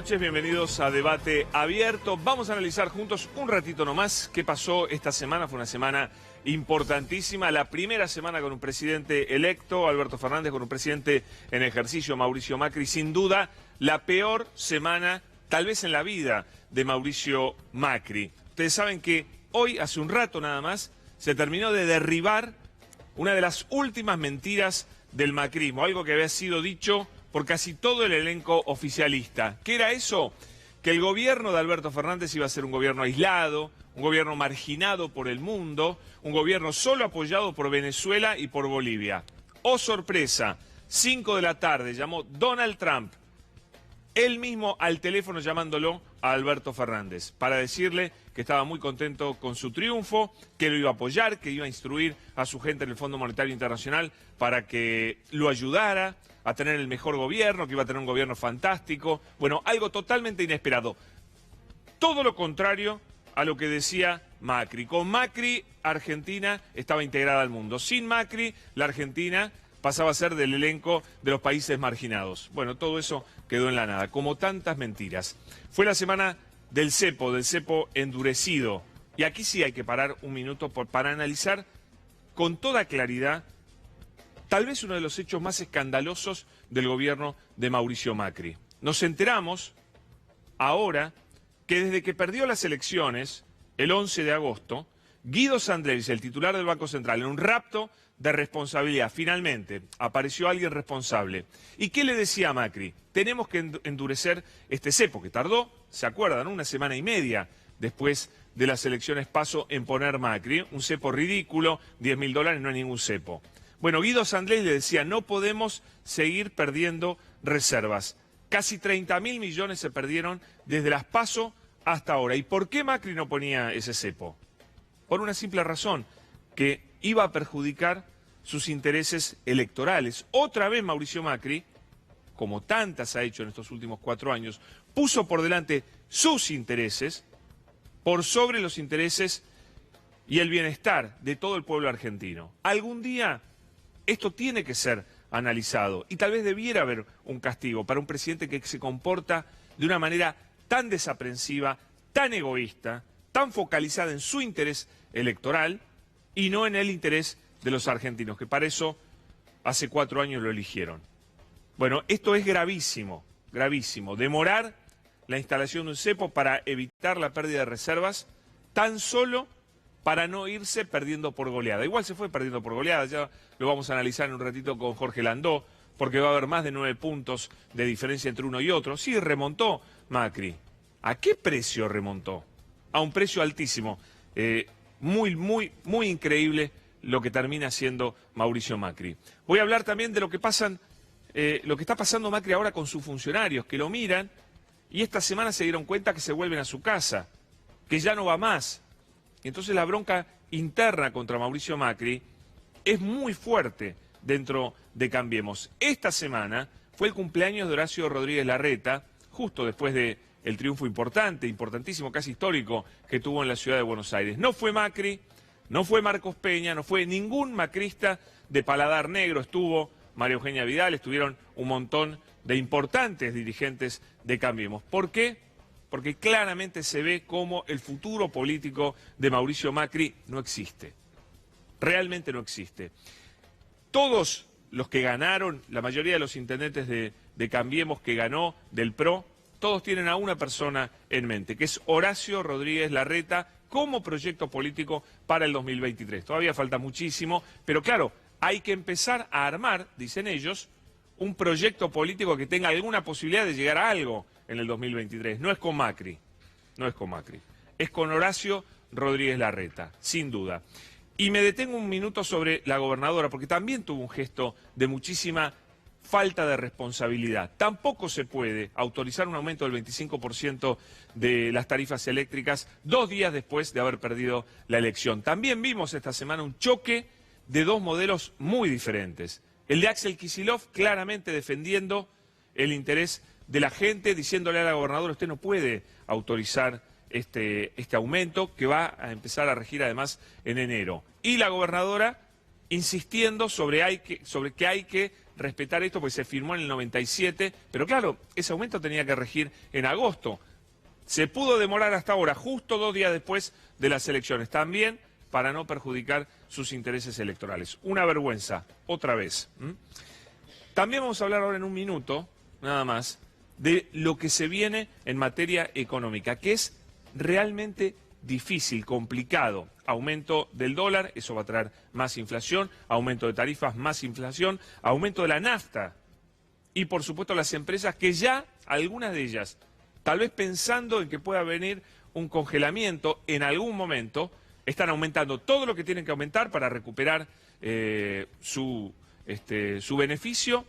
noches, bienvenidos a Debate Abierto. Vamos a analizar juntos un ratito nomás qué pasó esta semana. Fue una semana importantísima, la primera semana con un presidente electo, Alberto Fernández, con un presidente en ejercicio, Mauricio Macri. Sin duda, la peor semana, tal vez en la vida, de Mauricio Macri. Ustedes saben que hoy, hace un rato nada más, se terminó de derribar una de las últimas mentiras del macrismo, algo que había sido dicho por casi todo el elenco oficialista. ¿Qué era eso? Que el gobierno de Alberto Fernández iba a ser un gobierno aislado, un gobierno marginado por el mundo, un gobierno solo apoyado por Venezuela y por Bolivia. ¡Oh, sorpresa! 5 de la tarde llamó Donald Trump, él mismo al teléfono llamándolo a Alberto Fernández, para decirle que estaba muy contento con su triunfo, que lo iba a apoyar, que iba a instruir a su gente en el Fondo Monetario Internacional para que lo ayudara a tener el mejor gobierno, que iba a tener un gobierno fantástico. Bueno, algo totalmente inesperado. Todo lo contrario a lo que decía Macri. Con Macri, Argentina estaba integrada al mundo. Sin Macri, la Argentina pasaba a ser del elenco de los países marginados. Bueno, todo eso quedó en la nada, como tantas mentiras. Fue la semana del cepo endurecido. Y aquí sí hay que parar un minuto para analizar con toda claridad tal vez uno de los hechos más escandalosos del gobierno de Mauricio Macri. Nos enteramos ahora que desde que perdió las elecciones, el 11 de agosto, Guido Sandrells, el titular del Banco Central, en un rapto de responsabilidad, finalmente apareció alguien responsable. ¿Y qué le decía a Macri? Tenemos que endurecer este cepo, que tardó, ¿se acuerdan?, una semana y media después de las elecciones PASO en poner Macri. Un cepo ridículo, $10.000 no es ningún cepo. Bueno, Guido Sandrells le decía, no podemos seguir perdiendo reservas. Casi 30.000 millones se perdieron desde las PASO hasta ahora. ¿Y por qué Macri no ponía ese cepo? Por una simple razón, que iba a perjudicar sus intereses electorales. Otra vez Mauricio Macri, como tantas ha hecho en estos últimos 4 años, puso por delante sus intereses por sobre los intereses y el bienestar de todo el pueblo argentino. Algún día esto tiene que ser analizado y tal vez debiera haber un castigo para un presidente que se comporta de una manera tan desaprensiva, tan egoísta, tan focalizada en su interés electoral y no en el interés de los argentinos, que para eso hace 4 años lo eligieron. Bueno, esto es gravísimo, gravísimo. Demorar la instalación de un cepo para evitar la pérdida de reservas tan solo para no irse perdiendo por goleada. Igual se fue perdiendo por goleada, ya lo vamos a analizar en un ratito con Jorge Landó, porque va a haber más de 9 puntos de diferencia entre uno y otro. Sí, remontó Macri. ¿A qué precio remontó? A un precio altísimo. Muy increíble lo que termina haciendo Mauricio Macri. Voy a hablar también de lo que está pasando Macri ahora con sus funcionarios, que lo miran y esta semana se dieron cuenta que se vuelven a su casa, que ya no va más. Entonces la bronca interna contra Mauricio Macri es muy fuerte dentro de Cambiemos. Esta semana fue el cumpleaños de Horacio Rodríguez Larreta, justo después de el triunfo importantísimo, casi histórico, que tuvo en la ciudad de Buenos Aires. No fue Macri, no fue Marcos Peña, no fue ningún macrista de paladar negro. Estuvo María Eugenia Vidal, estuvieron un montón de importantes dirigentes de Cambiemos. ¿Por qué? Porque claramente se ve cómo el futuro político de Mauricio Macri no existe. Realmente no existe. Todos los que ganaron, la mayoría de los intendentes de Cambiemos que ganó, del PRO, todos tienen a una persona en mente, que es Horacio Rodríguez Larreta, como proyecto político para el 2023. Todavía falta muchísimo, pero claro, hay que empezar a armar, dicen ellos, un proyecto político que tenga alguna posibilidad de llegar a algo en el 2023. No es con Macri, no es con Macri, es con Horacio Rodríguez Larreta, sin duda. Y me detengo un minuto sobre la gobernadora, porque también tuvo un gesto de muchísima falta de responsabilidad. Tampoco se puede autorizar un aumento del 25% de las tarifas eléctricas 2 días después de haber perdido la elección. También vimos esta semana un choque de 2 modelos muy diferentes. El de Axel Kicillof claramente defendiendo el interés de la gente, diciéndole a la gobernadora, usted no puede autorizar este aumento que va a empezar a regir además en enero. Y la gobernadora insistiendo sobre que hay que respetar esto porque se firmó en el 97, pero claro, ese aumento tenía que regir en agosto. Se pudo demorar hasta ahora, justo 2 días después de las elecciones, también para no perjudicar sus intereses electorales. Una vergüenza, otra vez. También vamos a hablar ahora en un minuto, nada más, de lo que se viene en materia económica, que es realmente difícil, complicado. Aumento del dólar, eso va a traer más inflación, aumento de tarifas, más inflación, aumento de la nafta y por supuesto las empresas que ya, algunas de ellas, tal vez pensando en que pueda venir un congelamiento en algún momento, están aumentando todo lo que tienen que aumentar para recuperar su beneficio,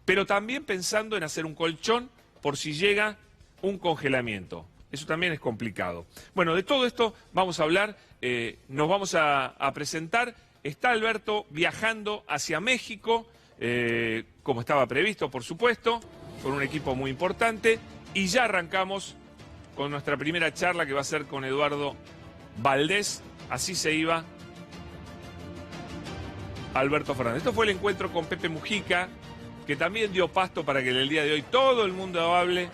pero también pensando en hacer un colchón por si llega un congelamiento. Eso también es complicado. Bueno, de todo esto vamos a hablar, nos vamos a presentar. Está Alberto viajando hacia México, como estaba previsto, por supuesto, con un equipo muy importante. Y ya arrancamos con nuestra primera charla que va a ser con Eduardo Valdés. Así se iba Alberto Fernández. Esto fue el encuentro con Pepe Mujica, que también dio pasto para que en el día de hoy todo el mundo hable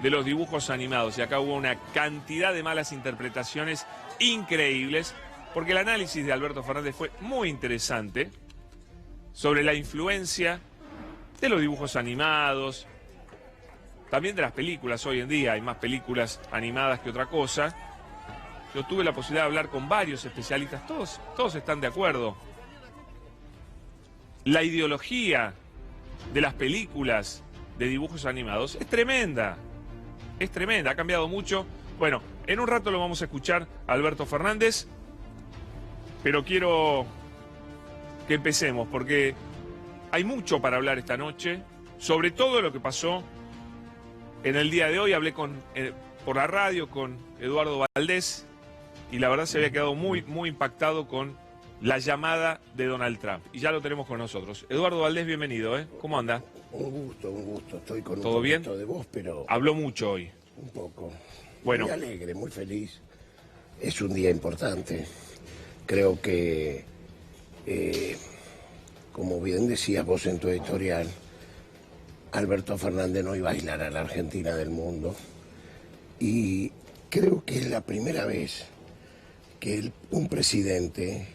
de los dibujos animados. Y acá hubo una cantidad de malas interpretaciones increíbles, porque el análisis de Alberto Fernández fue muy interesante sobre la influencia de los dibujos animados, también de las películas. Hoy en día hay más películas animadas que otra cosa. Yo tuve la posibilidad de hablar con varios especialistas, todos están de acuerdo. La ideología de las películas de dibujos animados es tremenda, ha cambiado mucho. Bueno, en un rato lo vamos a escuchar a Alberto Fernández, pero quiero que empecemos porque hay mucho para hablar esta noche, sobre todo lo que pasó en el día de hoy. Hablé por la radio con Eduardo Valdés y la verdad se había quedado muy impactado con la llamada de Donald Trump. Y ya lo tenemos con nosotros. Eduardo Valdés, bienvenido, ¿eh? ¿Cómo anda? Un gusto. Estoy con ¿Todo un bien? poquito de voz, pero... Habló mucho hoy. Un poco. Bueno. Muy alegre, muy feliz. Es un día importante. Creo que, como bien decías vos en tu editorial, Alberto Fernández no iba a aislar a la Argentina del mundo. Y creo que es la primera vez que un presidente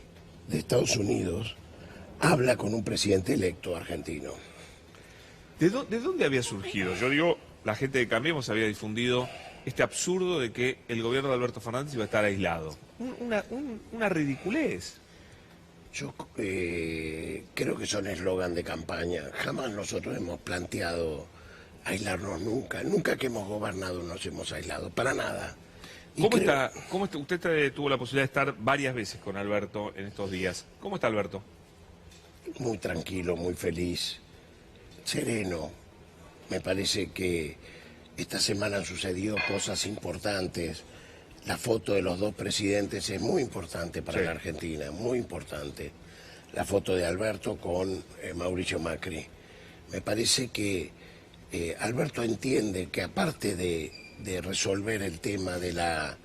de Estados Unidos habla con un presidente electo argentino. ¿De dónde había surgido? Yo digo, la gente de Cambiemos había difundido este absurdo de que el gobierno de Alberto Fernández iba a estar aislado. Una ridiculez. Yo creo que son eslogan de campaña. Jamás nosotros hemos planteado aislarnos nunca. Nunca que hemos gobernado nos hemos aislado, para nada. ¿Cómo está? Usted tuvo la posibilidad de estar varias veces con Alberto en estos días. ¿Cómo está Alberto? Muy tranquilo, muy feliz, sereno. Me parece que esta semana han sucedido cosas importantes. La foto de los dos presidentes es muy importante para la Argentina, muy importante. La foto de Alberto con Mauricio Macri. Me parece que Alberto entiende que aparte de resolver el tema de la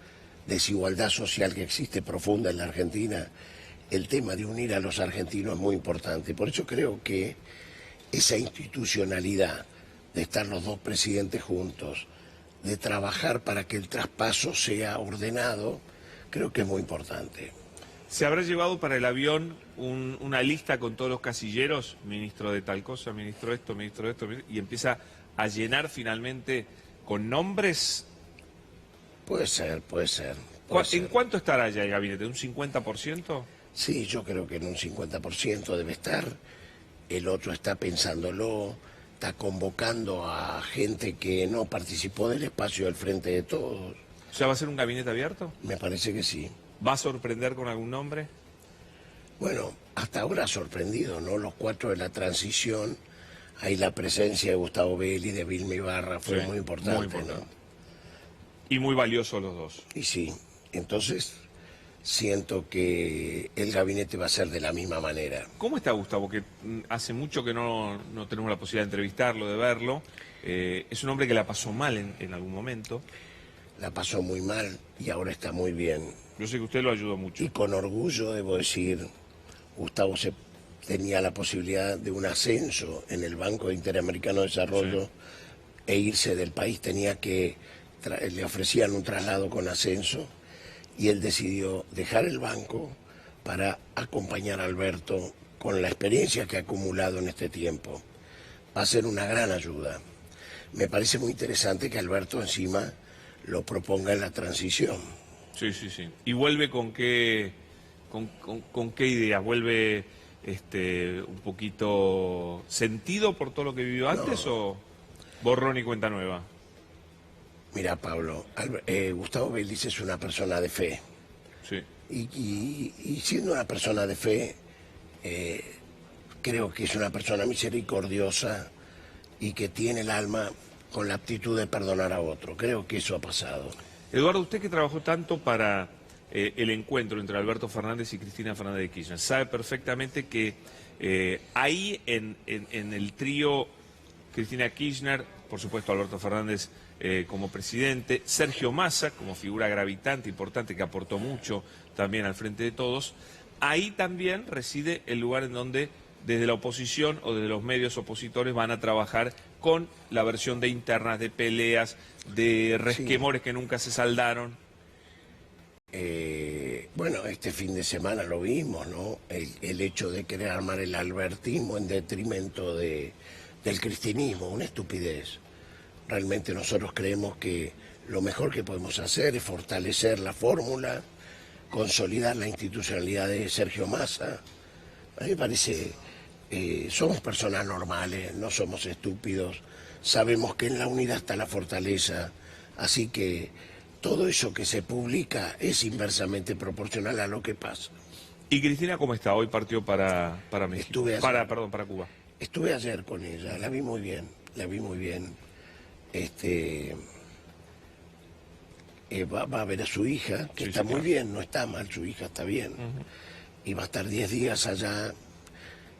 desigualdad social que existe profunda en la Argentina, el tema de unir a los argentinos es muy importante. Por eso creo que esa institucionalidad de estar los dos presidentes juntos, de trabajar para que el traspaso sea ordenado, creo que es muy importante. ¿Se habrá llevado para el avión una lista con todos los casilleros? Ministro de tal cosa, ministro de esto, y empieza a llenar finalmente con nombres? Puede ser. ¿En cuánto estará ya el gabinete? ¿Un 50%? Sí, yo creo que en un 50% debe estar. El otro está pensándolo, está convocando a gente que no participó del espacio del Frente de Todos. ¿O sea, va a ser un gabinete abierto? Me parece que sí. ¿Va a sorprender con algún nombre? Bueno, hasta ahora ha sorprendido, ¿no? Los 4 de la transición, ahí la presencia de Gustavo Belli, de Vilma Ibarra, fue muy importante, ¿no? Y muy valioso los dos. Y sí, entonces siento que el gabinete va a ser de la misma manera. ¿Cómo está Gustavo? Que hace mucho que no tenemos la posibilidad de entrevistarlo, de verlo. Es un hombre que la pasó mal en algún momento. La pasó muy mal y ahora está muy bien. Yo sé que usted lo ayudó mucho. Y con orgullo debo decir, Gustavo se tenía la posibilidad de un ascenso en el Banco Interamericano de Desarrollo e irse del país, le ofrecían un traslado con ascenso y él decidió dejar el banco para acompañar a Alberto con la experiencia que ha acumulado en este tiempo. Va a ser una gran ayuda. Me parece muy interesante que Alberto encima lo proponga en la transición. Sí, sí, sí. ¿Y vuelve con qué idea? ¿Vuelve un poquito sentido por todo lo que vivió antes o borrón y cuenta nueva? Mira, Pablo, Gustavo Vélez es una persona de fe. Sí. Y siendo una persona de fe, creo que es una persona misericordiosa y que tiene el alma con la aptitud de perdonar a otro. Creo que eso ha pasado. Eduardo, usted que trabajó tanto para el encuentro entre Alberto Fernández y Cristina Fernández de Kirchner, sabe perfectamente que ahí en el trío Cristina Kirchner, por supuesto Alberto Fernández como presidente, Sergio Massa como figura gravitante, importante, que aportó mucho también al Frente de Todos, ahí también reside el lugar en donde desde la oposición o desde los medios opositores van a trabajar con la versión de internas, de peleas, de resquemores que nunca se saldaron. Bueno, este fin de semana lo vimos, ¿no? El hecho de querer armar el albertismo en detrimento del cristinismo, una estupidez. Realmente nosotros creemos que lo mejor que podemos hacer es fortalecer la fórmula, consolidar la institucionalidad de Sergio Massa. A mí me parece, somos personas normales, no somos estúpidos, sabemos que en la unidad está la fortaleza, así que todo eso que se publica es inversamente proporcional a lo que pasa. ¿Y Cristina cómo está? Hoy partió para México. Para Cuba. Estuve ayer con ella, la vi muy bien, va a ver a su hija, que está muy bien, no está mal, su hija está bien. Y va a estar 10 días allá,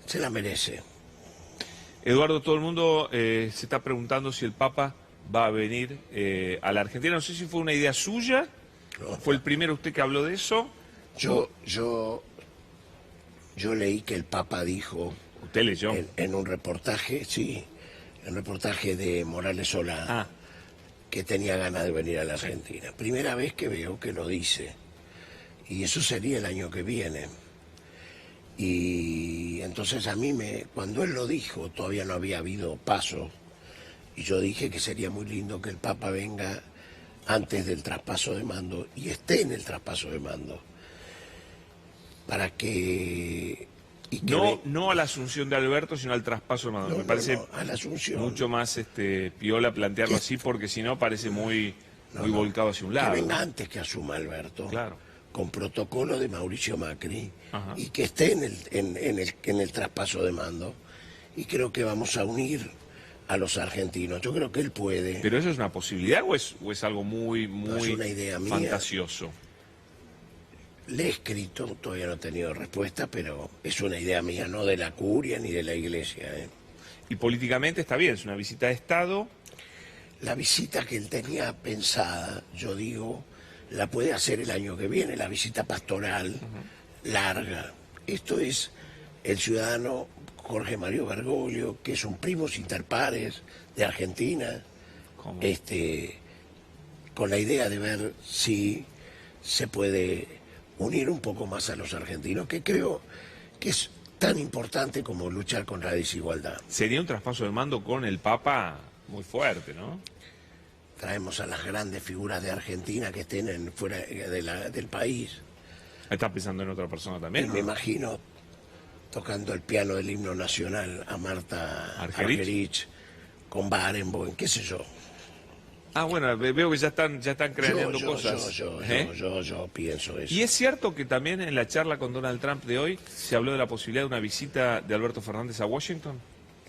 se la merece. Eduardo, todo el mundo se está preguntando si el Papa va a venir a la Argentina. No sé si fue una idea suya, fue el primero usted que habló de eso. Yo leí que el Papa dijo... ¿Usted leyó? En un reportaje, sí, en un reportaje de Morales Solá, que tenía ganas de venir a la Argentina. Primera vez que veo que lo dice. Y eso sería el año que viene. Y entonces a mí, cuando él lo dijo, todavía no había habido paso. Y yo dije que sería muy lindo que el Papa venga antes del traspaso de mando y esté en el traspaso de mando. Para que... No a la asunción de Alberto, sino al traspaso de mando. Me parece a la asunción. Mucho más piola plantearlo así, porque si no parece muy volcado hacia un lado. Que venga antes que asuma Alberto. Claro. Con protocolo de Mauricio Macri. Y que esté en el traspaso de mando. Y creo que vamos a unir a los argentinos. Yo creo que él puede. ¿Pero eso es una posibilidad o es algo muy es una idea mía. Fantasioso? Le he escrito, todavía no he tenido respuesta, pero es una idea mía, no de la curia ni de la iglesia. Y políticamente está bien, es una visita de Estado. La visita que él tenía pensada, yo digo, la puede hacer el año que viene, la visita pastoral, larga. Esto es el ciudadano Jorge Mario Bergoglio, que es un primus inter pares de Argentina, con la idea de ver si se puede unir un poco más a los argentinos, que creo que es tan importante como luchar contra la desigualdad. Sería un traspaso de mando con el Papa muy fuerte, ¿no? Traemos a las grandes figuras de Argentina que estén fuera del país. ¿Estás pensando en otra persona también? Me imagino tocando el piano del himno nacional a Marta Argerich con Barenboim, qué sé yo. Bueno, veo que ya están creando cosas. Yo pienso eso. ¿Y es cierto que también en la charla con Donald Trump de hoy se habló de la posibilidad de una visita de Alberto Fernández a Washington?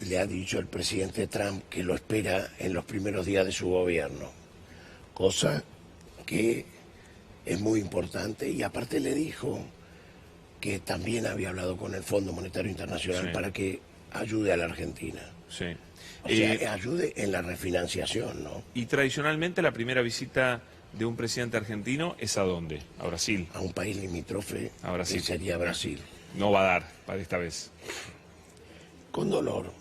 Le ha dicho el presidente Trump que lo espera en los primeros días de su gobierno, cosa que es muy importante, y aparte le dijo que también había hablado con el Fondo Monetario Internacional para que ayude a la Argentina. Sí. O sea, ayude en la refinanciación, ¿no? Y tradicionalmente la primera visita de un presidente argentino es ¿a dónde? ¿A Brasil? A un país limítrofe, a Brasil. que sería Brasil. no va a dar para esta vez. Con dolor.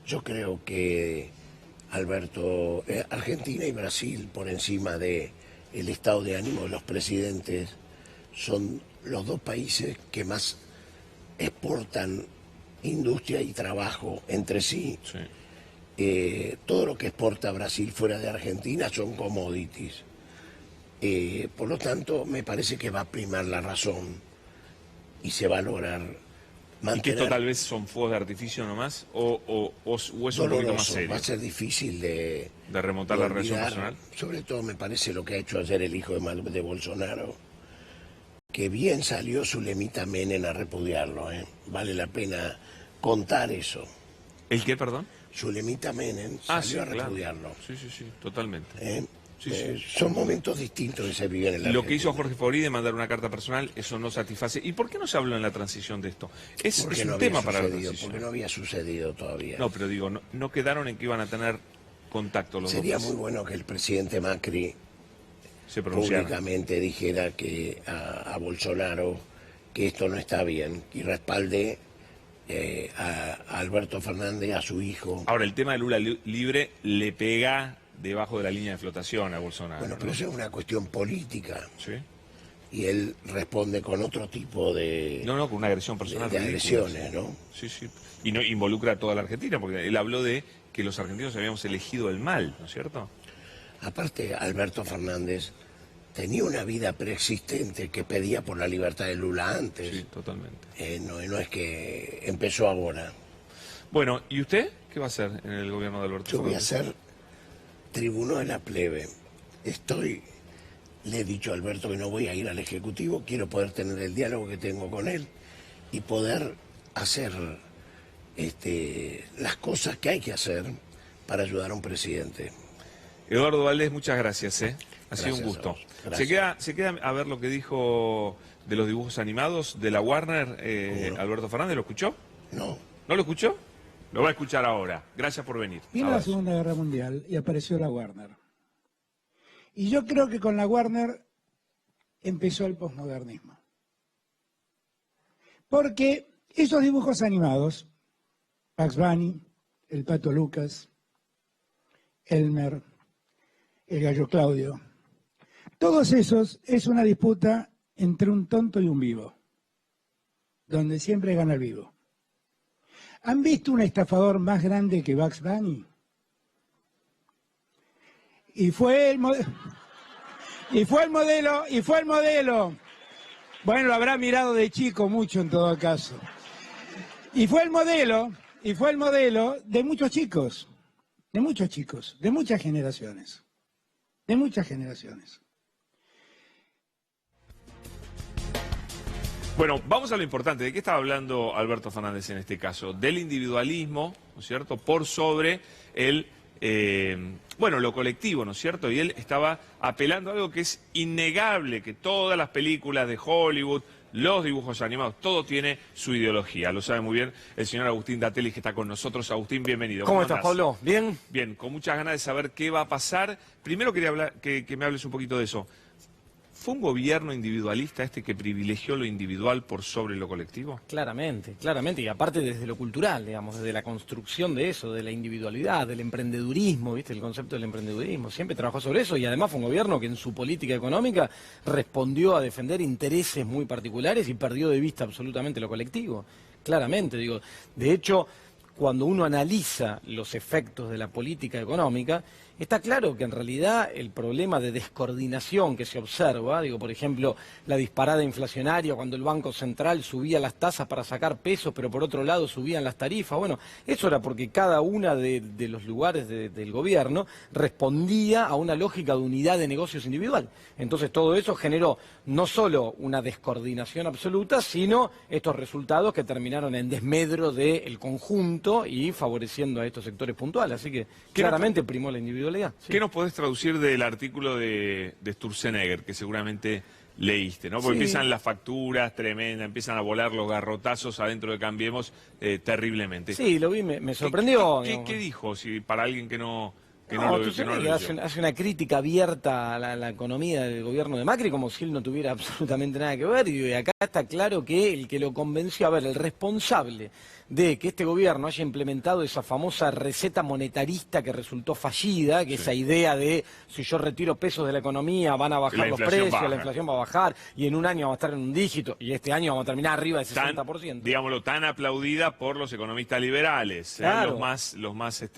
Yo creo que Alberto, Argentina y Brasil, por encima de el estado de ánimo de los presidentes, son los dos países que más exportan industria y trabajo entre sí. Todo lo que exporta Brasil fuera de Argentina son commodities. Por lo tanto, me parece que va a primar la razón y se va a lograr mantener. ¿Y que esto tal vez son fuegos de artificio nomás? ¿O es un poquito más serio? Va a ser difícil de remontar la relación personal. Sobre todo me parece lo que ha hecho ayer el hijo de Bolsonaro, que bien salió Zulemita Menem a repudiarlo. Vale la pena contar eso. ¿El qué, perdón? Zulemita Menem salió a repudiarlo. Claro. Sí, totalmente. Son momentos distintos que se viven en la Lo Argentina. que hizo Jorge Faurí de mandar una carta personal, eso no satisface. ¿Y por qué no se habló en la transición de esto? Es un tema para la transición. Porque no había sucedido todavía. No, pero digo, no quedaron en que iban a tener contacto los dos. Sería muy bueno que el presidente Macri se pronunciara públicamente dijera que a Bolsonaro que esto no está bien y respalde a Alberto Fernández, a su hijo. Ahora, el tema de Lula libre le pega debajo de la línea de flotación a Bolsonaro. Bueno, pero eso es una cuestión política. Sí. Y él responde con otro tipo de... No, con una agresión personal. De agresiones, ¿no? Sí. Y no involucra a toda la Argentina, porque él habló de que los argentinos habíamos elegido el mal, ¿no es cierto? Aparte, Alberto Fernández tenía una vida preexistente que pedía por la libertad de Lula antes. Sí, totalmente. No es que empezó ahora. Bueno, ¿y usted qué va a hacer en el gobierno de Alberto Fernández? Yo voy a ser tribuno de la plebe. Le he dicho a Alberto que no voy a ir al Ejecutivo, quiero poder tener el diálogo que tengo con él y poder hacer las cosas que hay que hacer para ayudar a un presidente. Eduardo Valdés, muchas gracias. Ha sido un gusto. Se queda a ver lo que dijo de los dibujos animados de la Warner, Alberto Fernández. ¿Lo escuchó? No. ¿No lo escuchó? Lo va a escuchar ahora. Gracias por venir. Vino la Segunda Guerra Mundial y apareció la Warner. Y yo creo que con la Warner empezó el posmodernismo. Porque esos dibujos animados, Bugs Bunny, el Pato Lucas, Elmer, el Gallo Claudio, todos esos es una disputa entre un tonto y un vivo, donde siempre gana el vivo. ¿Han visto un estafador más grande que Bugs Bunny? Y fue el modelo. Bueno, lo habrá mirado de chico mucho en todo caso. Y fue el modelo de muchos chicos, de muchas generaciones. Bueno, vamos a lo importante. ¿De qué estaba hablando Alberto Fernández en este caso? Del individualismo, ¿no es cierto?, por sobre lo colectivo, ¿no es cierto? Y él estaba apelando a algo que es innegable, que todas las películas de Hollywood, los dibujos animados, todo tiene su ideología. Lo sabe muy bien el señor Agustín Datelli, que está con nosotros. Agustín, bienvenido. ¿Cómo estás, Pablo? ¿Bien? Bien, con muchas ganas de saber qué va a pasar. Primero quería que me hables un poquito de eso. ¿Fue un gobierno individualista que privilegió lo individual por sobre lo colectivo? Claramente, y aparte desde lo cultural, digamos, desde la construcción de eso, de la individualidad, del emprendedurismo, ¿viste? El concepto del emprendedurismo, siempre trabajó sobre eso y además fue un gobierno que en su política económica respondió a defender intereses muy particulares y perdió de vista absolutamente lo colectivo, claramente, digo. De hecho, cuando uno analiza los efectos de la política económica, está claro que en realidad el problema de descoordinación que se observa, por ejemplo, la disparada inflacionaria cuando el Banco Central subía las tasas para sacar pesos, pero por otro lado subían las tarifas, bueno, eso era porque cada una de los lugares del gobierno respondía a una lógica de unidad de negocios individual. Entonces todo eso generó no solo una descoordinación absoluta, sino estos resultados que terminaron en desmedro del conjunto y favoreciendo a estos sectores puntuales. Así que claramente primó la individualidad. Sí. ¿Qué nos podés traducir del artículo de Sturzenegger, que seguramente leíste, ¿no? Porque empiezan las facturas tremendas, empiezan a volar los garrotazos adentro de Cambiemos terriblemente. Sí, lo vi, me sorprendió. ¿Qué dijo para alguien que que no lo hace una crítica abierta a la economía del gobierno de Macri como si él no tuviera absolutamente nada que ver. Y acá está claro que el que lo convenció, a ver, el responsable de que este gobierno haya implementado esa famosa receta monetarista que resultó fallida, que esa idea de si yo retiro pesos de la economía van a bajar los precios, la inflación va a bajar y en un año vamos a estar en un dígito y este año vamos a terminar arriba del 60%. Digámoslo, tan aplaudida por los economistas liberales, claro. los más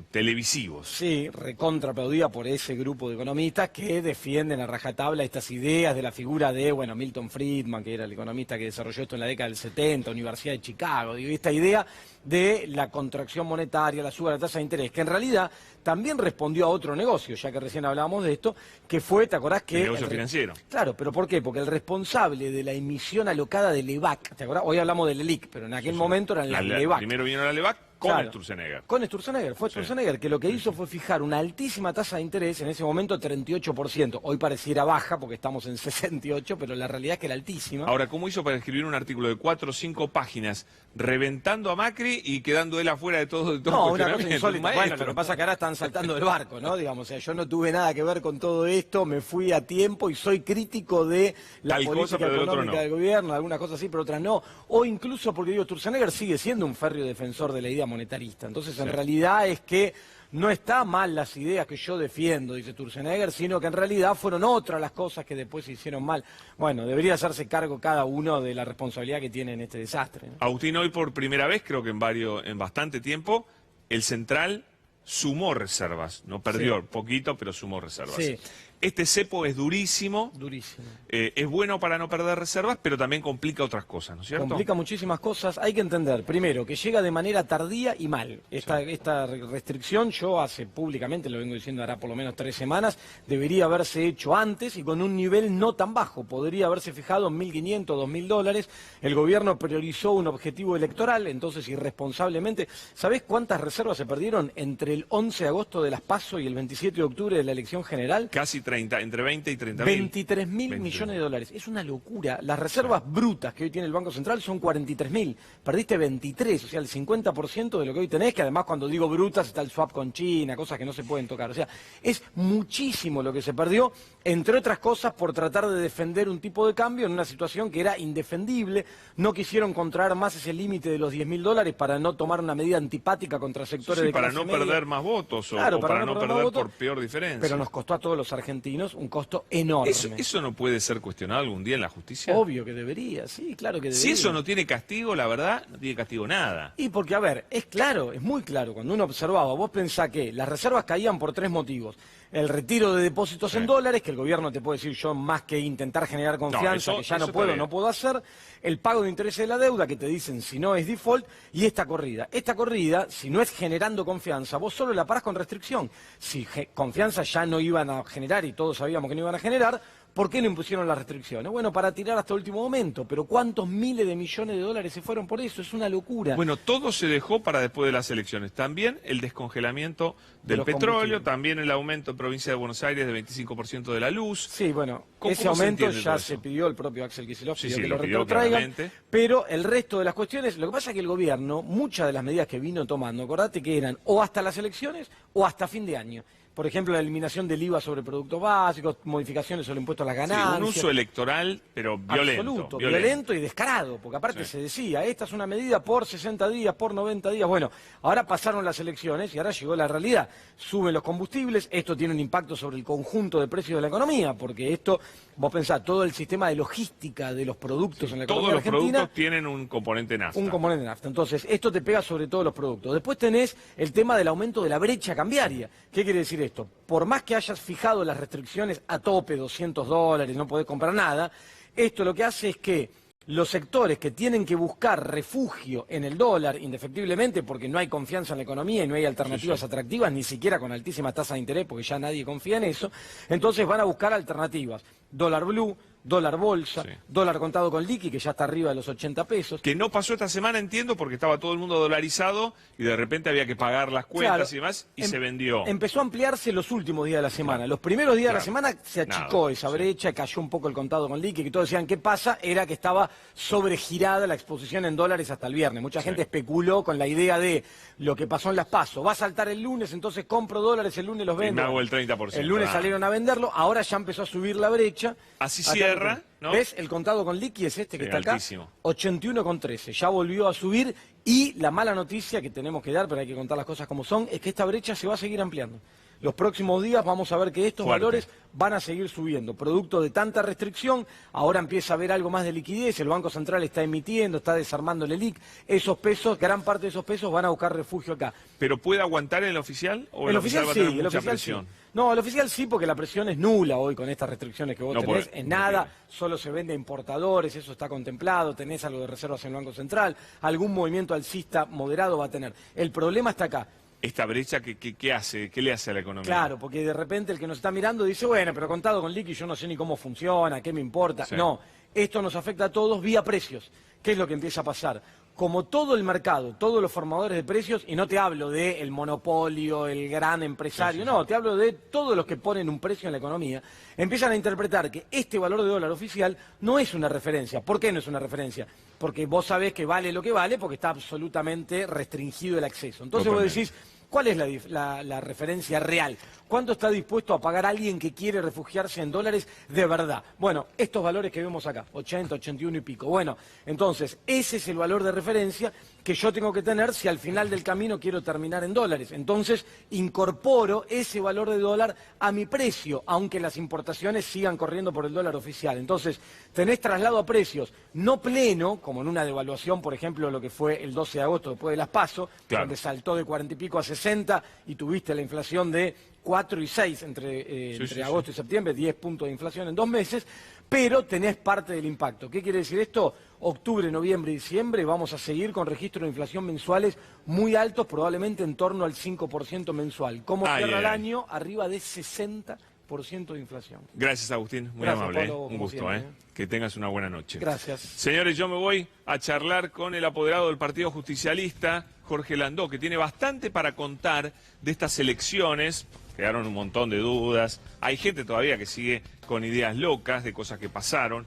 televisivos. Sí, recontra aplaudida por ese grupo de economistas que defienden a rajatabla estas ideas de la figura de, bueno, Milton Friedman, que era el economista que desarrolló esto en la década del 70, Universidad de Chicago, digo, esta idea de la contracción monetaria, la suba de la tasa de interés, que en realidad también respondió a otro negocio, ya que recién hablábamos de esto, que fue, ¿te acordás que...? El negocio financiero. Claro, pero ¿por qué? Porque el responsable de la emisión alocada del EVAC, ¿te acordás? Hoy hablamos del ELIC, pero en aquel momento era el EVAC. Primero vino la LEVAC con claro, Sturzenegger. Con Sturzenegger, fue Sturzenegger, que lo que hizo fue fijar una altísima tasa de interés, en ese momento 38%. Hoy pareciera baja porque estamos en 68%, pero la realidad es que era altísima. Ahora, ¿cómo hizo para escribir un artículo de 4 o 5 páginas, reventando a Macri y quedando él afuera de todo No, una cosa insólita. Bueno, lo que pasa es que ahora están saltando del barco, ¿no? Digamos, o sea, yo no tuve nada que ver con todo esto, me fui a tiempo y soy crítico de la política económica del gobierno, algunas cosas sí, pero otras no. O incluso porque, digo, Sturzenegger sigue siendo un férreo defensor de la idea monetarista. Entonces, en realidad es que no está mal las ideas que yo defiendo, dice Sturzenegger, sino que en realidad fueron otras las cosas que después se hicieron mal. Bueno, debería hacerse cargo cada uno de la responsabilidad que tiene en este desastre, ¿no? Agustín, hoy por primera vez, creo que en bastante tiempo, el Central sumó reservas, no perdió poquito, pero sumó reservas. Sí. Este cepo es durísimo. Durísimo. Es bueno para no perder reservas, pero también complica otras cosas, ¿no es cierto? Complica muchísimas cosas. Hay que entender, primero, que llega de manera tardía y mal. Esta restricción, yo públicamente, lo vengo diciendo hará por lo menos 3 semanas, debería haberse hecho antes y con un nivel no tan bajo. Podría haberse fijado en $1.500, $2.000. El gobierno priorizó un objetivo electoral, entonces irresponsablemente. ¿Sabés cuántas reservas se perdieron entre el 11 de agosto de las PASO y el 27 de octubre de la elección general? Casi 30, entre 20 y 30 23 mil millones de dólares. Es una locura. Las reservas brutas que hoy tiene el Banco Central son 43.000. Perdiste 23, o sea, el 50% de lo que hoy tenés, que además cuando digo brutas está el swap con China, cosas que no se pueden tocar. O sea, es muchísimo lo que se perdió, entre otras cosas por tratar de defender un tipo de cambio en una situación que era indefendible. No quisieron contraer más ese límite de los $10.000 para no tomar una medida antipática contra sectores de clase para no media. Perder más votos claro, o para no perder votos, por peor diferencia. Pero nos costó a todos los argentinos un costo enorme. ¿Eso no puede ser cuestionado algún día en la justicia? Obvio que debería, sí, claro que debería. Si eso no tiene castigo, la verdad, no tiene castigo nada. Y porque, a ver, es claro, es muy claro, cuando uno observaba, vos pensás que las reservas caían por 3 motivos. El retiro de depósitos en dólares, que el gobierno te puede decir yo más que intentar generar confianza, que ya no puedo hacer. El pago de intereses de la deuda, que te dicen si no es default, y esta corrida. Esta corrida, si no es generando confianza, vos solo la parás con restricción. Si confianza ya no iban a generar, y todos sabíamos que no iban a generar, ¿por qué no impusieron las restricciones? Bueno, para tirar hasta el último momento, pero ¿cuántos miles de millones de dólares se fueron por eso? Es una locura. Bueno, todo se dejó para después de las elecciones. También el descongelamiento del petróleo, también el aumento en provincia de Buenos Aires de 25% de la luz. Sí, bueno, ese aumento ya se pidió, el propio Axel Kicillof pidió que lo retrotraigan, pero el resto de las cuestiones, lo que pasa es que el gobierno, muchas de las medidas que vino tomando, acordate que eran o hasta las elecciones o hasta fin de año. Por ejemplo, la eliminación del IVA sobre productos básicos, modificaciones sobre el impuesto a las ganancias. Sí, un uso electoral, pero violento. Absoluto, violento y descarado, porque aparte se decía, esta es una medida por 60 días, por 90 días. Bueno, ahora pasaron las elecciones y ahora llegó la realidad. Suben los combustibles, esto tiene un impacto sobre el conjunto de precios de la economía, porque esto, vos pensás, todo el sistema de logística de los productos en la economía argentina... Todos los productos tienen un componente nafta. Un componente nafta. Entonces, esto te pega sobre todos los productos. Después tenés el tema del aumento de la brecha cambiaria. ¿Qué quiere decir esto? Por más que hayas fijado las restricciones a tope, $200, no podés comprar nada, esto lo que hace es que los sectores que tienen que buscar refugio en el dólar, indefectiblemente, porque no hay confianza en la economía y no hay alternativas atractivas, ni siquiera con altísimas tasas de interés, porque ya nadie confía en eso, entonces van a buscar alternativas. Dólar blue, dólar bolsa, Sí. dólar contado con liqui, que ya está arriba de los 80 pesos. Que no pasó esta semana, entiendo, porque estaba todo el mundo dolarizado y de repente había que pagar las cuentas Claro, y demás, y se vendió. Empezó a ampliarse los últimos días de la semana. Los primeros días de la semana se achicó esa brecha, cayó un poco el contado con liqui, que todos decían, ¿qué pasa? Era que estaba sobregirada la exposición en dólares hasta el viernes. Mucha gente especuló con la idea de lo que pasó en las PASO. Va a saltar el lunes, entonces compro dólares, el lunes los Y vendo. me hago el 30%. El lunes salieron a venderlo, ahora ya empezó a subir la brecha. Así Acá cierra, ¿no? ¿Ves? El contado con liqui es este que Sí, está acá. altísimo. 81,13. Ya volvió a subir y la mala noticia que tenemos que dar, pero hay que contar las cosas como son, es que esta brecha se va a seguir ampliando. Los próximos días vamos a ver que estos Fuerte. valores van a seguir subiendo. Producto de tanta restricción, ahora empieza a haber algo más de liquidez, el Banco Central está emitiendo, está desarmando el ELIC. Esos pesos, gran parte de esos pesos van a buscar refugio acá. ¿Pero puede aguantar en el oficial? ¿O El oficial va a sí, tener el mucha oficial sí. presión? No, el oficial sí, porque la presión es nula hoy con estas restricciones que vos No tenés. puede, En no nada, tiene. solo se vende a importadores, eso está contemplado, tenés algo de reservas en el Banco Central, algún movimiento alcista moderado va a tener. El problema está acá. ¿Esta brecha qué hace? ¿Qué le hace a la economía? Claro, porque de repente el que nos está mirando dice, bueno, pero contado con liqui yo no sé ni cómo funciona, qué me importa. Sí. No, esto nos afecta a todos vía precios. ¿Qué es lo que empieza a pasar? Como todo el mercado, todos los formadores de precios, y no te hablo del monopolio, el gran empresario, no, te hablo de todos los que ponen un precio en la economía, empiezan a interpretar que este valor de dólar oficial no es una referencia. ¿Por qué no es una referencia? Porque vos sabés que vale lo que vale porque está absolutamente restringido el acceso. Entonces vos decís, ¿cuál es la referencia real? ¿Cuánto está dispuesto a pagar alguien que quiere refugiarse en dólares de verdad? Bueno, estos valores que vemos acá, 80, 81 y pico. Bueno, entonces, ese es el valor de referencia que yo tengo que tener si al final del camino quiero terminar en dólares. Entonces, incorporo ese valor de dólar a mi precio, aunque las importaciones sigan corriendo por el dólar oficial. Entonces, tenés traslado a precios no pleno, como en una devaluación, por ejemplo, lo que fue el 12 de agosto después de las PASO, Claro. donde saltó de 40 y pico a 60 y tuviste la inflación de 4 y 6 entre agosto y septiembre, 10 puntos de inflación en 2 meses, pero tenés parte del impacto. ¿Qué quiere decir esto? Octubre, noviembre y diciembre vamos a seguir con registros de inflación mensuales muy altos, probablemente en torno al 5% mensual. ¿Cómo cierra el año? Arriba de 60% de inflación. Gracias, Agustín. Muy Gracias, amable. Pablo, Un como gusto. siempre, Que tengas una buena noche. Gracias. Señores, yo me voy a charlar con el apoderado del Partido Justicialista, Jorge Landó, que tiene bastante para contar de estas elecciones. Quedaron un montón de dudas. Hay gente todavía que sigue con ideas locas de cosas que pasaron.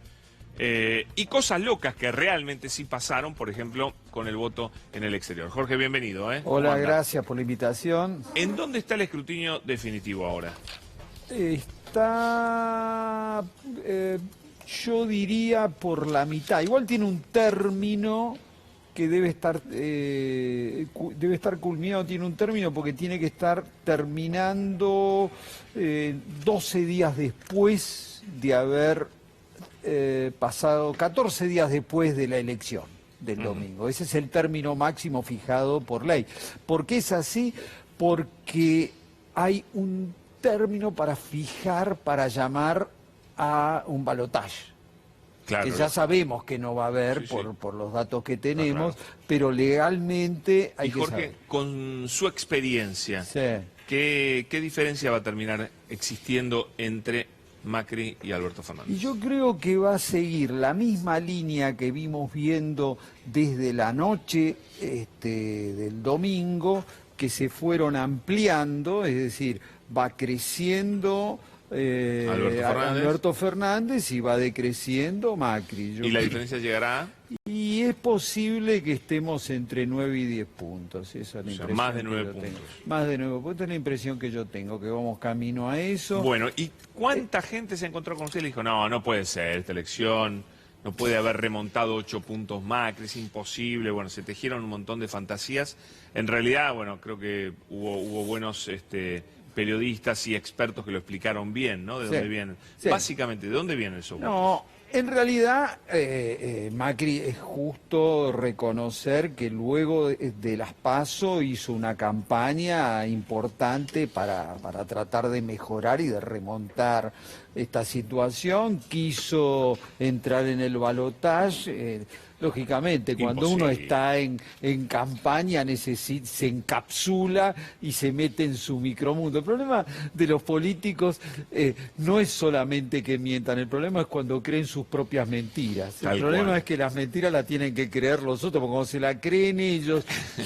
Y cosas locas que realmente sí pasaron, por ejemplo, con el voto en el exterior. Jorge, bienvenido. ¿Cómo Hola, anda? gracias por la invitación. ¿En dónde está el escrutinio definitivo ahora? Está, yo diría, por la mitad. Igual tiene un término que debe estar culminado, tiene un término porque tiene que estar terminando 12 días después de haber pasado, 14 días después de la elección del domingo. Ese es el término máximo fijado por ley. ¿Por qué es así? Porque hay un término para fijar, para llamar a un balotaje. Claro. Que ya sabemos que no va a haber Sí, sí. por los datos que tenemos, claro. pero legalmente hay Y que Jorge, saber. con su experiencia, Sí. ¿qué diferencia va a terminar existiendo entre Macri y Alberto Fernández? Y yo creo que va a seguir la misma línea que vimos viendo desde la noche del domingo, que se fueron ampliando, es decir, va creciendo Alberto Fernández y va decreciendo Macri. ¿Y la diferencia llegará? Y es posible que estemos entre 9 y 10 puntos. Esa es la impresión más de que 9 yo tengo. puntos. Más de 9 puntos es la impresión que yo tengo, que vamos camino a eso. Bueno, ¿y cuánta gente se encontró con usted y le dijo, no puede ser esta elección, no puede haber remontado 8 puntos Macri, es imposible? Bueno, se tejieron un montón de fantasías. En realidad, bueno, creo que hubo buenos periodistas y expertos que lo explicaron bien, ¿no? De dónde vienen. Sí. Básicamente, ¿de dónde vienen esos votos? No, en realidad Macri es justo reconocer que luego de las PASO hizo una campaña importante para tratar de mejorar y de remontar esta situación. Quiso entrar en el balotaje. lógicamente, cuando uno Imposible. está en campaña se encapsula y se mete en su micromundo. El problema de los políticos no es solamente que mientan, el problema es cuando creen sus propias mentiras. Tal El problema cual. es que las mentiras las tienen que creer los otros, porque cuando se la creen ellos,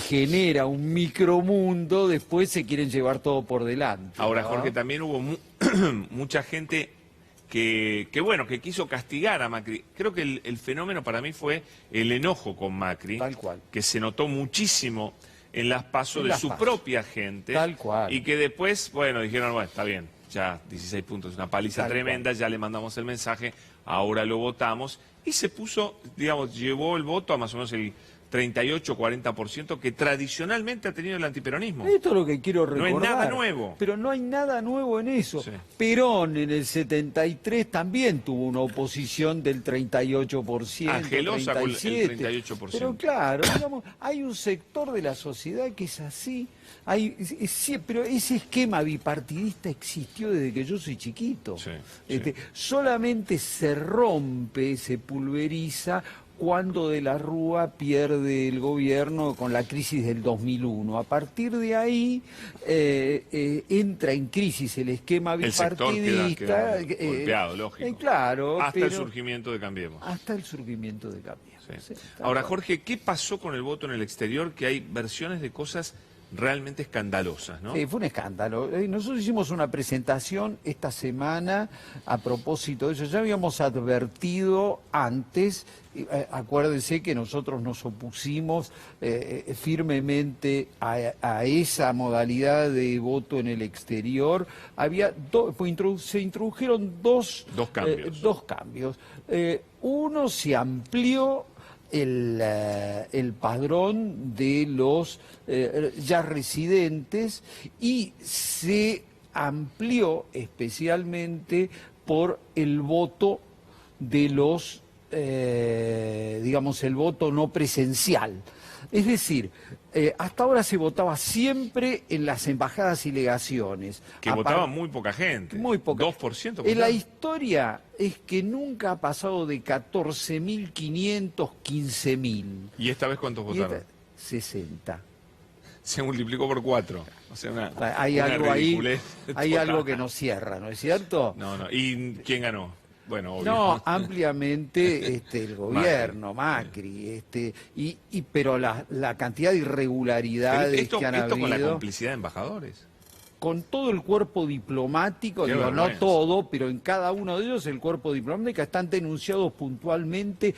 genera un micromundo, después se quieren llevar todo por delante. Ahora, ¿no? Jorge, también hubo mucha gente que quiso castigar a Macri. Creo que el fenómeno para mí fue el enojo con Macri, Tal cual. que se notó muchísimo en las PASO En de las su PASO. propia gente. Tal cual. Y que después, dijeron, bueno, está bien, ya 16 puntos, una paliza Tal tremenda, ya le mandamos el mensaje, ahora lo votamos. Y se puso, digamos, llevó el voto a más o menos el 38-40% que tradicionalmente ha tenido el antiperonismo. Esto es lo que quiero recordar. No es nada nuevo. Pero no hay nada nuevo en eso. Sí. Perón en el 73 también tuvo una oposición del 38%, Angelosa con el 37%. 38%. Pero claro, digamos, hay un sector de la sociedad que es así. Pero ese esquema bipartidista existió desde que yo soy chiquito. Sí, Solamente se rompe, se pulveriza cuando De la Rúa pierde el gobierno con la crisis del 2001. A partir de ahí entra en crisis el esquema El sector bipartidista. queda golpeado, lógico. Claro, Hasta el pero surgimiento de Cambiemos. hasta el surgimiento de Cambiemos. Sí. Sí, tal Ahora, cual. Jorge, ¿qué pasó con el voto en el exterior? Que hay versiones de cosas realmente escandalosas, ¿no? Sí, fue un escándalo. Nosotros hicimos una presentación esta semana a propósito de eso. Ya habíamos advertido antes, acuérdense que nosotros nos opusimos firmemente a esa modalidad de voto en el exterior. Se introdujeron dos cambios. dos cambios. Uno, se amplió el padrón de los ya residentes y se amplió especialmente por el voto de los, digamos, el voto no presencial. Es decir, hasta ahora se votaba siempre en las embajadas y legaciones. Que votaba muy poca gente. Muy poca. 2%. En la historia es que nunca ha pasado de 14.500, 15.000. ¿Y esta vez cuántos Y votaron? esta, 60. Se multiplicó por 4. O sea, Hay una algo ahí, ridiculez hay total. algo que no cierra, ¿no es cierto? No. ¿Y quién ganó? Bueno, obvio. No, ampliamente el gobierno, Macri, pero la cantidad de Pero irregularidades esto que han con la habido, complicidad de embajadores. con todo el cuerpo diplomático, Qué digo, no vergüenza. todo, pero en cada uno de ellos el cuerpo diplomático están denunciados puntualmente,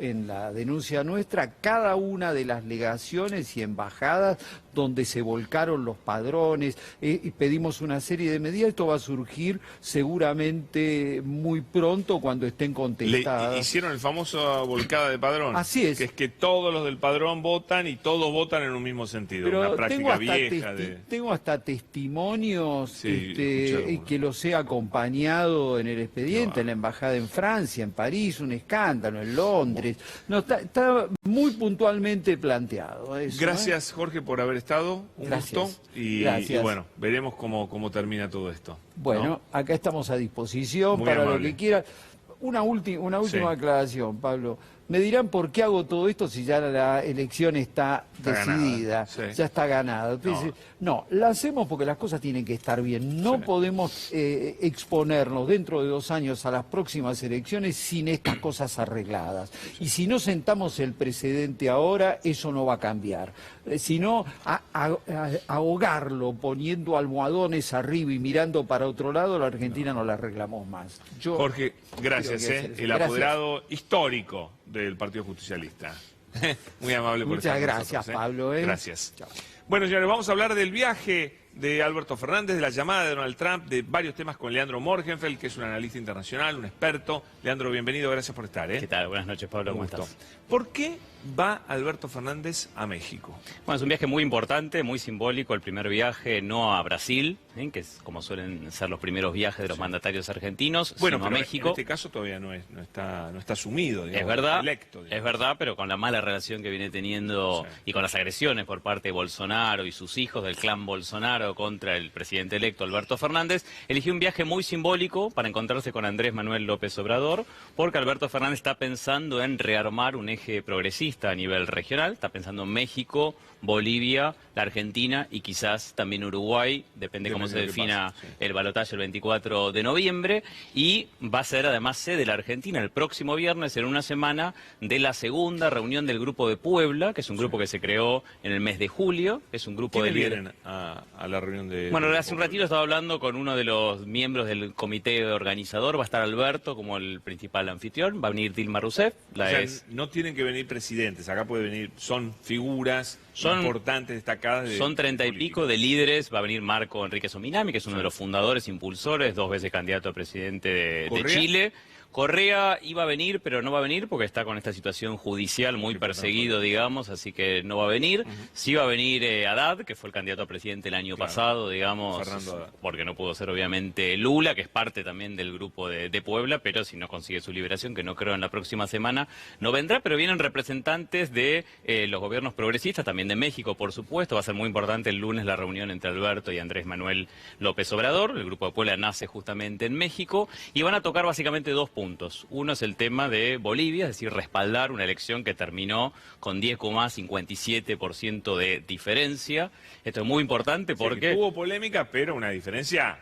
en la denuncia nuestra, cada una de las legaciones y embajadas donde se volcaron los padrones, y pedimos una serie de medidas. Esto va a surgir seguramente muy pronto cuando estén contestadas. Hicieron el famoso volcada de padrón. Así es. Que es que todos los del padrón votan y todos votan en un mismo sentido. Pero Una práctica vieja tengo hasta testimonios Sí, escuché algunos. que los he acompañado en el expediente, No. en la embajada en Francia, en París, un escándalo, en Londres. No, está muy puntualmente planteado eso. Gracias, Jorge, por haber estado. Un Gracias. gusto. Y Gracias. bueno, veremos cómo termina todo esto. Bueno, ¿no? acá estamos a disposición Muy para amable. lo que quiera. Una última Sí. aclaración, Pablo. Me dirán por qué hago todo esto si ya la elección está decidida, ganada, sí. ya está ganada. Entonces, no, la hacemos porque las cosas tienen que estar bien. No Sí. podemos exponernos dentro de 2 años a las próximas elecciones sin estas cosas arregladas. Y si no sentamos el precedente ahora, eso no va a cambiar. Si no, ahogarlo poniendo almohadones arriba y mirando para otro lado, la Argentina no la arreglamos más. Jorge, gracias. creo que es eso. El Gracias. apoderado histórico del Partido Justicialista. Muy amable por Muchas estar con gracias, nosotros, Pablo. Gracias. Chao. Bueno, señores, vamos a hablar del viaje de Alberto Fernández, de la llamada de Donald Trump, de varios temas con Leandro Morgenfeld, que es un analista internacional, un experto. Leandro, bienvenido, gracias por estar. ¿Qué tal? Buenas noches, Pablo. Un ¿Cómo gusto. estás? ¿Por qué va Alberto Fernández a México? Bueno, es un viaje muy importante, muy simbólico, el primer viaje no a Brasil, que es como suelen ser los primeros viajes de los mandatarios argentinos, Bueno, sino a pero México. en este caso todavía no está asumido, digamos, Es verdad, electo. Digamos. es verdad, pero con la mala relación que viene teniendo Sí. y con las agresiones por parte de Bolsonaro y sus hijos del clan Bolsonaro contra el presidente electo Alberto Fernández, eligió un viaje muy simbólico para encontrarse con Andrés Manuel López Obrador, porque Alberto Fernández está pensando en rearmar un eje progresista a nivel regional, está pensando en México, Bolivia, la Argentina y quizás también Uruguay, depende cómo se de lo que defina pase, sí. el balotaje el 24 de noviembre, y va a ser además sede de la Argentina el próximo viernes, en una semana, de la segunda reunión del Grupo de Puebla, que es un grupo que se creó en el mes de julio, es un grupo de ¿Quiénes líderes. vienen a la reunión de... Bueno, de hace un ratito estaba hablando con uno de los miembros del comité organizador, va a estar Alberto como el principal anfitrión, va a venir Dilma Rousseff, O sea, no tienen que venir presidentes, acá puede venir, son figuras importantes, destacadas. Son 30 y políticos. pico de líderes, va a venir Marco Enrique Sominami, que es uno de los fundadores, impulsores, 2 veces candidato a presidente de ¿Correa? Chile. Correa iba a venir, pero no va a venir porque está con esta situación judicial muy perseguido, digamos, así que no va a venir. Sí va a venir Haddad, que fue el candidato a presidente el año pasado, digamos, Fernando Haddad. porque no pudo ser obviamente Lula, que es parte también del grupo de Puebla, pero si no consigue su liberación, que no creo en la próxima semana, no vendrá, pero vienen representantes de los gobiernos progresistas, también de México, por supuesto. Va a ser muy importante el lunes la reunión entre Alberto y Andrés Manuel López Obrador. El grupo de Puebla nace justamente en México y van a tocar básicamente 2 puntos. Uno es el tema de Bolivia, es decir, respaldar una elección que terminó con 10,57% de diferencia. Esto es muy importante O sea, que porque hubo polémica, pero una diferencia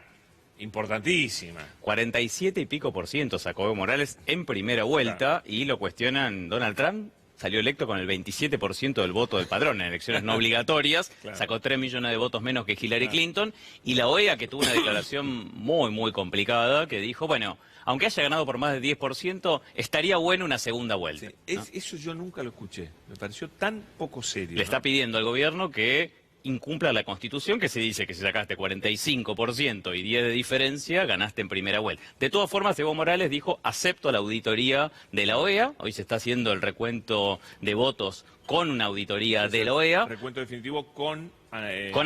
importantísima. 47 y pico por ciento sacó Evo Morales en primera vuelta y lo cuestionan. Donald Trump salió electo con el 27% del voto del padrón en elecciones no obligatorias, Claro. sacó 3 millones de votos menos que Hillary Clinton, y la OEA, que tuvo una declaración muy complicada, que dijo, bueno, aunque haya ganado por más de 10%, estaría bueno una segunda vuelta. Sí, ¿no? eso yo nunca lo escuché, me pareció tan poco serio. Le está pidiendo al gobierno que incumpla la Constitución, que se dice que si sacaste 45% y 10 de diferencia, ganaste en primera vuelta. De todas formas, Evo Morales dijo, acepto la auditoría de la OEA. Hoy se está haciendo el recuento de votos con una auditoría de la OEA. Recuento definitivo con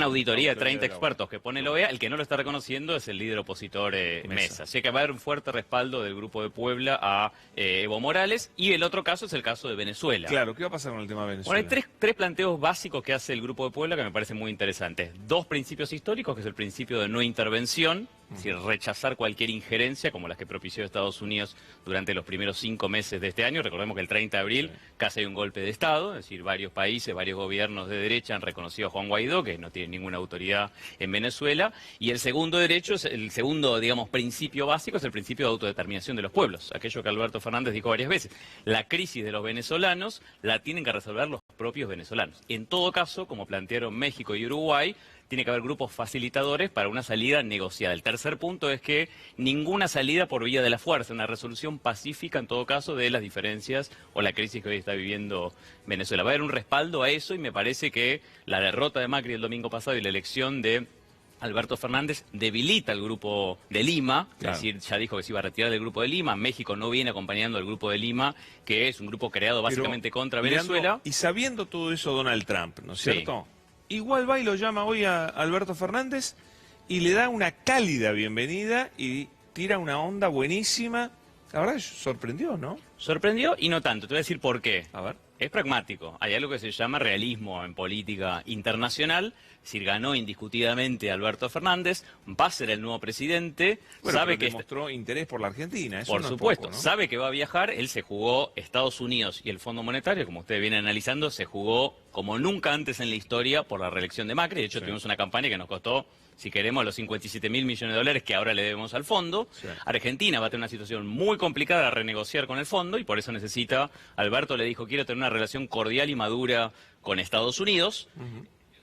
Auditoría de 30 de la expertos que pone la OEA. El que no lo está reconociendo es el líder opositor Mesa. Así que va a haber un fuerte respaldo del Grupo de Puebla a Evo Morales. Y el otro caso es el caso de Venezuela. Claro, ¿qué va a pasar con el tema de Venezuela? Bueno, hay tres planteos básicos que hace el Grupo de Puebla que me parecen muy interesantes. 2 principios históricos, que es el principio de no intervención, es decir, rechazar cualquier injerencia como las que propició Estados Unidos durante los primeros 5 meses de este año. Recordemos que el 30 de abril casi hay un golpe de Estado, es decir, varios países, varios gobiernos de derecha han reconocido a Juan Guaidó, que no tiene ninguna autoridad en Venezuela. Y el segundo derecho, el segundo, digamos, principio básico es el principio de autodeterminación de los pueblos, aquello que Alberto Fernández dijo varias veces. La crisis de los venezolanos la tienen que resolver los propios venezolanos. En todo caso, como plantearon México y Uruguay, tiene que haber grupos facilitadores para una salida negociada. El tercer punto es que ninguna salida por vía de la fuerza, una resolución pacífica en todo caso de las diferencias o la crisis que hoy está viviendo Venezuela. Va a haber un respaldo a eso y me parece que la derrota de Macri el domingo pasado y la elección de Alberto Fernández debilita al grupo de Lima, Claro. es decir, ya dijo que se iba a retirar del grupo de Lima. México no viene acompañando al grupo de Lima, que es un grupo creado básicamente Pero, contra mirando- Venezuela. Y sabiendo todo eso Donald Trump, ¿no es Sí. cierto? Igual va y lo llama hoy a Alberto Fernández y le da una cálida bienvenida y tira una onda buenísima. La verdad sorprendió, ¿no? Sorprendió y no tanto. Te voy a decir por qué. A ver. Es pragmático. Hay algo que se llama realismo en política internacional. Es decir, ganó indiscutidamente Alberto Fernández, va a ser el nuevo presidente, Bueno, sabe pero que demostró interés por la Argentina, eso por no es supuesto, poco, ¿no? sabe que va a viajar, él se jugó Estados Unidos y el Fondo Monetario, como ustedes vienen analizando, se jugó como nunca antes en la historia por la reelección de Macri. De hecho, Sí. tuvimos una campaña que nos costó, si queremos, los 57.000 millones de dólares que ahora le debemos al fondo. Sí. Argentina va a tener una situación muy complicada a renegociar con el fondo y por eso necesita, Alberto le dijo, quiero tener una relación cordial y madura con Estados Unidos.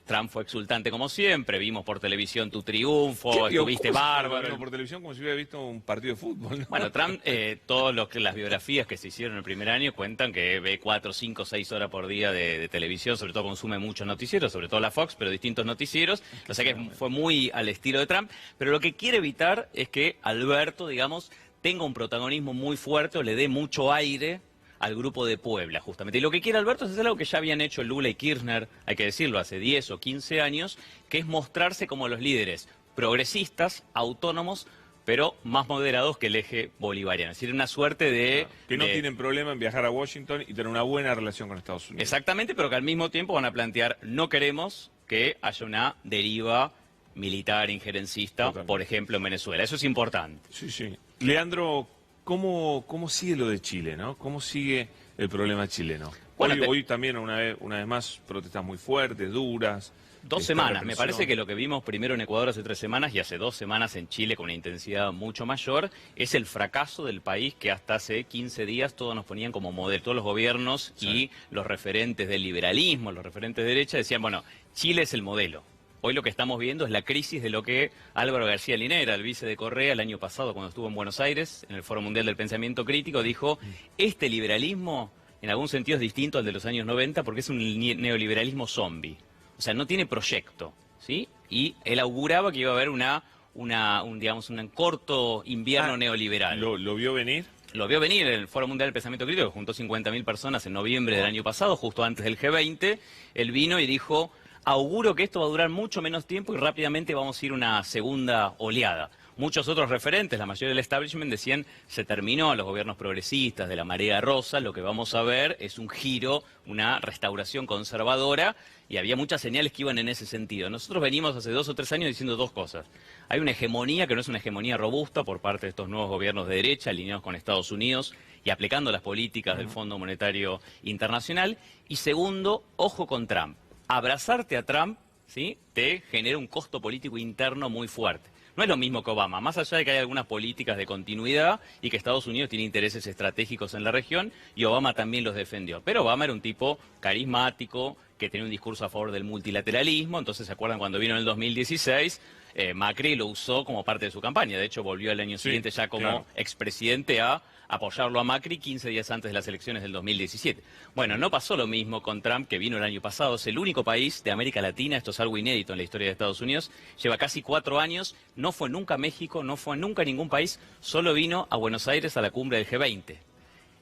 Trump fue exultante como siempre, vimos por televisión tu triunfo, ¿Qué? Digo, estuviste ¿cómo se bárbaro. vino por televisión como si hubiera visto un partido de fútbol, ¿no? Bueno, Trump, todas las biografías que se hicieron el primer año cuentan que ve 4, 5, 6 horas por día de televisión, sobre todo consume muchos noticieros, sobre todo la Fox, pero distintos noticieros, o sea que fue muy al estilo de Trump, pero lo que quiere evitar es que Alberto, digamos, tenga un protagonismo muy fuerte o le dé mucho aire al Grupo de Puebla, justamente. Y lo que quiere Alberto es hacer algo que ya habían hecho Lula y Kirchner, hay que decirlo, hace 10 o 15 años, que es mostrarse como los líderes progresistas, autónomos, pero más moderados que el eje bolivariano. Es decir, una suerte de... Que no tienen problema en viajar a Washington y tener una buena relación con Estados Unidos. Exactamente, pero que al mismo tiempo van a plantear, no queremos que haya una deriva militar, injerencista, Totalmente. por ejemplo, en Venezuela. Eso es importante. Sí, sí. Leandro, ¿cómo sigue lo de Chile, no? ¿Cómo sigue el problema chileno? Bueno, Hoy también, una vez más, protestas muy fuertes, duras. 2 esta semanas. Me represión. parece que lo que vimos primero en Ecuador hace 3 semanas y hace 2 semanas en Chile con una intensidad mucho mayor es el fracaso del país que hasta hace 15 días todos nos ponían como modelo. Todos los gobiernos y los referentes del liberalismo, los referentes de derecha decían, bueno, Chile es el modelo. Hoy lo que estamos viendo es la crisis de lo que Álvaro García Linera, el vice de Correa, el año pasado cuando estuvo en Buenos Aires, en el Foro Mundial del Pensamiento Crítico, dijo, este liberalismo en algún sentido es distinto al de los años 90 porque es un neoliberalismo zombie. O sea, no tiene proyecto, ¿sí? Y él auguraba que iba a haber un corto invierno neoliberal. ¿Lo vio venir? Lo vio venir en el Foro Mundial del Pensamiento Crítico, que juntó 50.000 personas en noviembre del año pasado, justo antes del G20. Él vino y dijo, auguro que esto va a durar mucho menos tiempo y rápidamente vamos a ir a una segunda oleada. Muchos otros referentes, la mayoría del establishment, decían se terminó los gobiernos progresistas de la marea rosa, lo que vamos a ver es un giro, una restauración conservadora, y había muchas señales que iban en ese sentido. Nosotros venimos hace 2 o 3 años diciendo 2 cosas. Hay una hegemonía que no es una hegemonía robusta por parte de estos nuevos gobiernos de derecha, alineados con Estados Unidos y aplicando las políticas del Fondo Monetario Internacional. Y segundo, ojo con Trump. Abrazarte a Trump, ¿sí?, te genera un costo político interno muy fuerte. No es lo mismo que Obama, más allá de que hay algunas políticas de continuidad y que Estados Unidos tiene intereses estratégicos en la región y Obama también los defendió. Pero Obama era un tipo carismático, que tenía un discurso a favor del multilateralismo, entonces se acuerdan cuando vino en el 2016, Macri lo usó como parte de su campaña, de hecho volvió al año siguiente ya como expresidente a apoyarlo a Macri 15 días antes de las elecciones del 2017. Bueno, no pasó lo mismo con Trump, que vino el año pasado, es el único país de América Latina, esto es algo inédito en la historia de Estados Unidos, lleva casi 4 años, no fue nunca a México, no fue nunca a ningún país, solo vino a Buenos Aires a la cumbre del G20.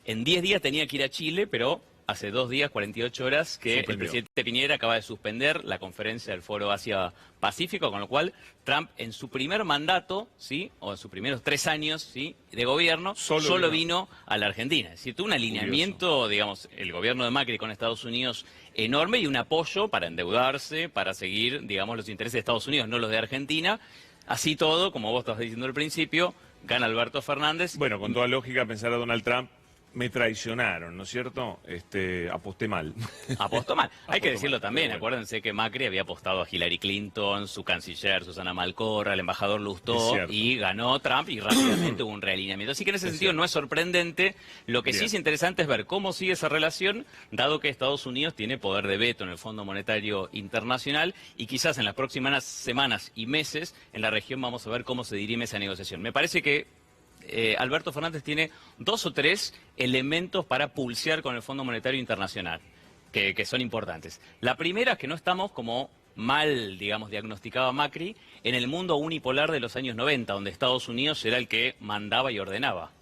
En 10 días tenía que ir a Chile, pero hace 2 días, 48 horas, que el presidente Piñera acaba de suspender la conferencia del Foro Asia-Pacífico, con lo cual Trump en su primer mandato, ¿sí?, o en sus primeros 3 años, ¿sí?, de gobierno, solo vino a la Argentina. Es decir, tuvo un alineamiento, digamos, el gobierno de Macri con Estados Unidos enorme y un apoyo para endeudarse, para seguir, digamos, los intereses de Estados Unidos, no los de Argentina. Así todo, como vos estabas diciendo al principio, gana Alberto Fernández. Bueno, con toda lógica, pensar a Donald Trump, me traicionaron, ¿no es cierto? Aposté mal. Apostó mal. Hay que Apostó decirlo mal, también. bueno. Acuérdense que Macri había apostado a Hillary Clinton, su canciller Susana Malcorra, el embajador Es Lustó, cierto. y ganó Trump y rápidamente hubo un realineamiento. Así que en ese sentido no es sorprendente. Lo que sí es interesante es ver cómo sigue esa relación, dado que Estados Unidos tiene poder de veto en el Fondo Monetario Internacional y quizás en las próximas semanas y meses en la región vamos a ver cómo se dirime esa negociación. Me parece que Alberto Fernández tiene 2 o 3 elementos para pulsear con el Fondo Monetario Internacional, que son importantes. La primera es que no estamos como mal, digamos, diagnosticaba Macri, en el mundo unipolar de los años 90, donde Estados Unidos era el que mandaba y ordenaba.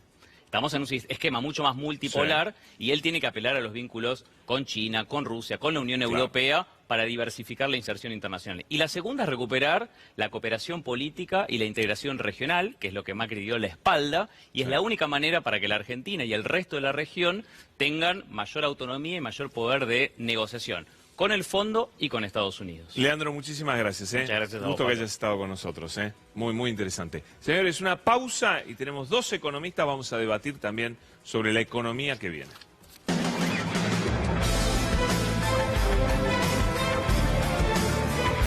Estamos en un esquema mucho más multipolar y él tiene que apelar a los vínculos con China, con Rusia, con la Unión Europea para diversificar la inserción internacional. Y la segunda es recuperar la cooperación política y la integración regional, que es lo que Macri dio la espalda, y es la única manera para que la Argentina y el resto de la región tengan mayor autonomía y mayor poder de negociación con el fondo y con Estados Unidos. Leandro, muchísimas gracias. Muchas gracias a vos, Gusto que Pablo. hayas estado con nosotros. Muy, muy interesante. Señores, una pausa y tenemos 2 economistas. Vamos a debatir también sobre la economía que viene.